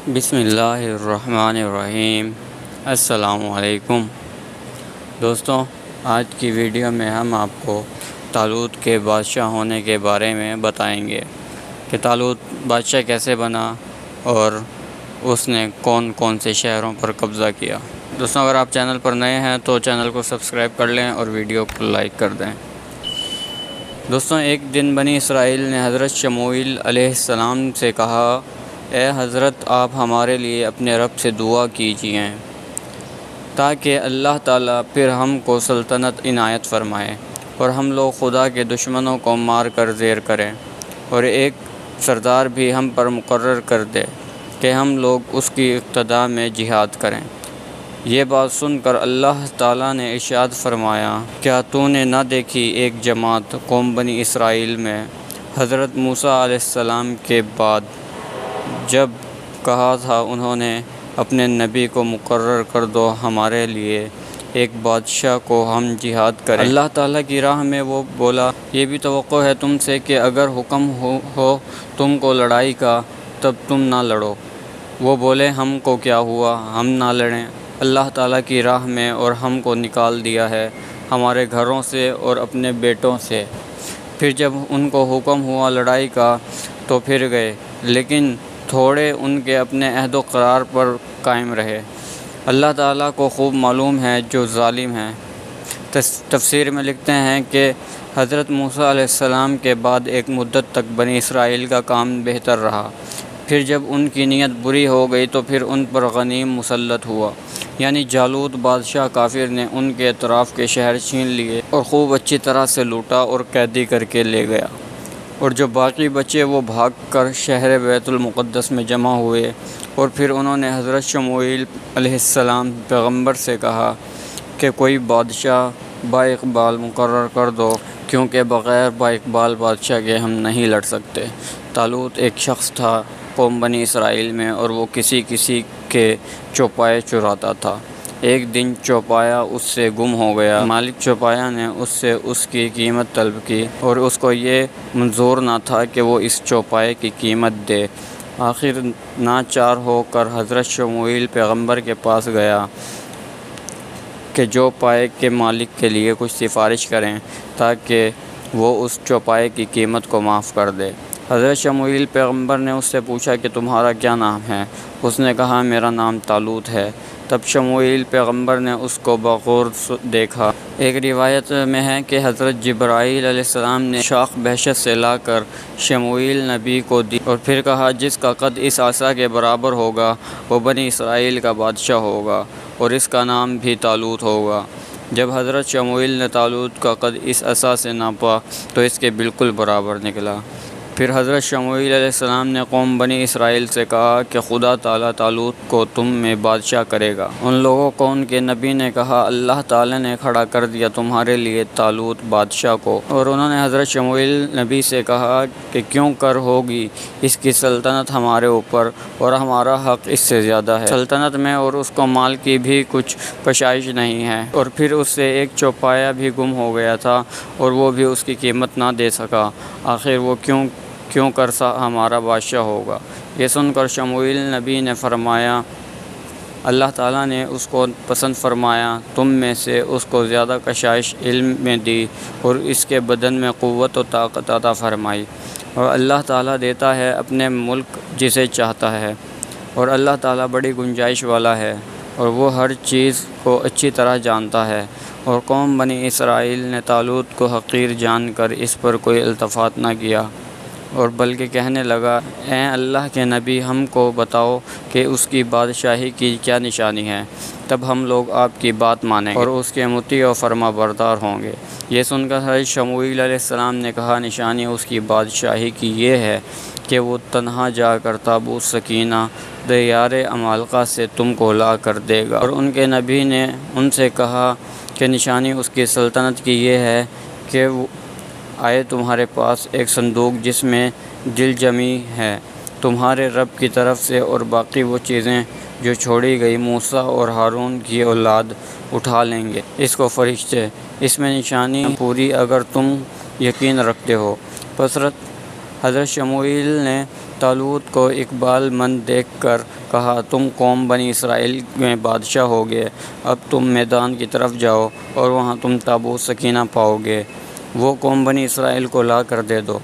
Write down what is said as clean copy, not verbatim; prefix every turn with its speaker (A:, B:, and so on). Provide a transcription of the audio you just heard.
A: بسم اللہ الرحمن الرحیم۔ السلام علیکم دوستوں، آج کی ویڈیو میں ہم آپ کو طالوت کے بادشاہ ہونے کے بارے میں بتائیں گے کہ طالوت بادشاہ کیسے بنا اور اس نے کون کون سے شہروں پر قبضہ کیا۔ دوستوں، اگر آپ چینل پر نئے ہیں تو چینل کو سبسکرائب کر لیں اور ویڈیو کو لائک کر دیں۔ دوستوں، ایک دن بنی اسرائیل نے حضرت شموئیل علیہ السلام سے کہا، اے حضرت، آپ ہمارے لیے اپنے رب سے دعا کیجئے تاکہ اللہ تعالیٰ پھر ہم کو سلطنت عنایت فرمائے اور ہم لوگ خدا کے دشمنوں کو مار کر زیر کریں، اور ایک سردار بھی ہم پر مقرر کر دے کہ ہم لوگ اس کی اقتداء میں جہاد کریں۔ یہ بات سن کر اللہ تعالیٰ نے ارشاد فرمایا، کیا تو نے نہ دیکھی ایک جماعت قوم بنی اسرائیل میں حضرت موسیٰ علیہ السلام کے بعد جب کہا تھا انہوں نے اپنے نبی کو مقرر کر دو ہمارے لیے ایک بادشاہ کو ہم جہاد کریں۔ اللہ تعالیٰ کی راہ میں وہ بولا، یہ بھی توقع ہے تم سے کہ اگر حکم ہو تم کو لڑائی کا تب تم نہ لڑو۔ وہ بولے، ہم کو کیا ہوا، ہم نہ لڑیں۔ اللہ تعالیٰ کی راہ میں اور ہم کو نکال دیا ہے ہمارے گھروں سے اور اپنے بیٹوں سے۔ پھر جب ان کو حکم ہوا لڑائی کا تو پھر گئے، لیکن تھوڑے ان کے اپنے عہد و قرار پر قائم رہے۔ اللہ تعالیٰ کو خوب معلوم ہے جو ظالم ہیں۔ تفسیر میں لکھتے ہیں کہ حضرت موسیٰ علیہ السلام کے بعد ایک مدت تک بنی اسرائیل کا کام بہتر رہا، پھر جب ان کی نیت بری ہو گئی تو پھر ان پر غنیم مسلط ہوا، یعنی جالوت بادشاہ کافر نے ان کے اطراف کے شہر چھین لیے اور خوب اچھی طرح سے لوٹا اور قیدی کر کے لے گیا، اور جو باقی بچے وہ بھاگ کر شہر بیت المقدس میں جمع ہوئے، اور پھر انہوں نے حضرت شموئیل علیہ السلام پیغمبر سے کہا کہ کوئی بادشاہ با اقبال مقرر کر دو، کیونکہ بغیر با اقبال بادشاہ کے ہم نہیں لڑ سکتے۔ طالوت ایک شخص تھا قوم بنی اسرائیل میں، اور وہ کسی کے چوپائے چراتا تھا۔ ایک دن چوپایا اس سے گم ہو گیا۔ مالک چوپایا نے اس سے اس کی قیمت طلب کی، اور اس کو یہ منظور نہ تھا کہ وہ اس چوپائے کی قیمت دے۔ آخر ناچار ہو کر حضرت شموئیل پیغمبر کے پاس گیا کہ چوپائے کے مالک کے لیے کچھ سفارش کریں تاکہ وہ اس چوپائے کی قیمت کو معاف کر دے۔ حضرت شموئیل پیغمبر نے اس سے پوچھا کہ تمہارا کیا نام ہے؟ اس نے کہا، میرا نام طالوت ہے۔ تب شموئیل پیغمبر نے اس کو بغور دیکھا۔ ایک روایت میں ہے کہ حضرت جبرائیل علیہ السلام نے شاخ بہشت سے لا کر شموئیل نبی کو دی، اور پھر کہا، جس کا قد اس عصا کے برابر ہوگا وہ بنی اسرائیل کا بادشاہ ہوگا، اور اس کا نام بھی طالوت ہوگا۔ جب حضرت شموئیل نے طالوت کا قد اس عصا سے ناپا تو اس کے بالکل برابر نکلا۔ پھر حضرت شموئیل علیہ السلام نے قوم بنی اسرائیل سے کہا کہ خدا تعالیٰ طالوت کو تم میں بادشاہ کرے گا۔ ان لوگوں کو ان کے نبی نے کہا، اللہ تعالیٰ نے کھڑا کر دیا تمہارے لیے طالوت بادشاہ کو۔ اور انہوں نے حضرت شموئیل نبی سے کہا کہ کیوں کر ہوگی اس کی سلطنت ہمارے اوپر، اور ہمارا حق اس سے زیادہ ہے۔ سلطنت میں اور اس کو مال کی بھی کچھ پشائش نہیں ہے۔ اور پھر اس سے ایک چوپایا بھی گم ہو گیا تھا، اور وہ بھی اس کی قیمت نہ دے سکا۔ آخر وہ کیوں کر ہمارا بادشاہ ہوگا؟ یہ سن کر شموئیل نبی نے فرمایا، اللہ تعالیٰ نے اس کو پسند فرمایا، تم میں سے اس کو زیادہ کشائش علم میں دی، اور اس کے بدن میں قوت و طاقت عطا فرمائی، اور اللہ تعالیٰ دیتا ہے اپنے ملک جسے چاہتا ہے، اور اللہ تعالیٰ بڑی گنجائش والا ہے، اور وہ ہر چیز کو اچھی طرح جانتا ہے۔ اور قوم بنی اسرائیل نے طالوت کو حقیر جان کر اس پر کوئی التفات نہ کیا، اور بلکہ کہنے لگا، اے اللہ کے نبی، ہم کو بتاؤ کہ اس کی بادشاہی کی کیا نشانی ہے، تب ہم لوگ آپ کی بات مانیں گے اور اس کے مطیع و فرما بردار ہوں گے۔ یہ سن کر حضرت شموئیل علیہ السلام نے کہا، نشانی اس کی بادشاہی کی یہ ہے کہ وہ تنہا جا کر تابوت سکینہ دیار عمالقہ سے تم کو لا کر دے گا۔ اور ان کے نبی نے ان سے کہا کہ نشانی اس کی سلطنت کی یہ ہے کہ وہ آئے تمہارے پاس ایک صندوق جس میں دل جمی ہے تمہارے رب کی طرف سے، اور باقی وہ چیزیں جو چھوڑی گئی موسیٰ اور ہارون کی اولاد اٹھا لیں گے اس کو فرشتے۔ اس میں نشانی پوری اگر تم یقین رکھتے ہو۔ حضرت شموئیل نے طالوت کو اقبال مند دیکھ کر کہا، تم قوم بنی اسرائیل میں بادشاہ ہو گئے، اب تم میدان کی طرف جاؤ اور وہاں تم تابوت سکینہ پاؤ گے، وہ قوم بنی اسرائیل کو لا کر دے دو۔